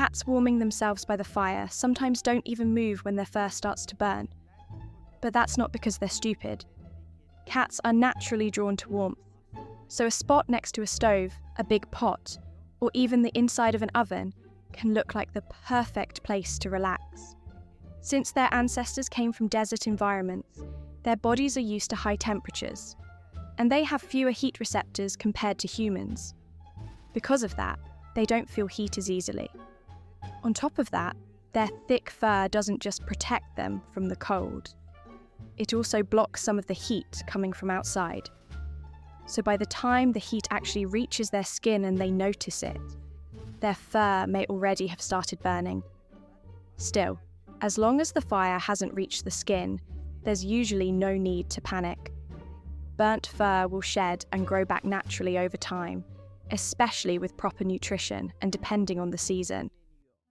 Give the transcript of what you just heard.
Cats warming themselves by the fire sometimes don't even move when their fur starts to burn. But that's not because they're stupid. Cats are naturally drawn to warmth, so a spot next to a stove, a big pot, or even the inside of an oven can look like the perfect place to relax. Since their ancestors came from desert environments, their bodies are used to high temperatures, and they have fewer heat receptors compared to humans. Because of that, they don't feel heat as easily. On top of that, their thick fur doesn't just protect them from the cold. It also blocks some of the heat coming from outside. So by the time the heat actually reaches their skin and they notice it, their fur may already have started burning. Still, as long as the fire hasn't reached the skin, there's usually no need to panic. Burnt fur will shed and grow back naturally over time, especially with proper nutrition and depending on the season.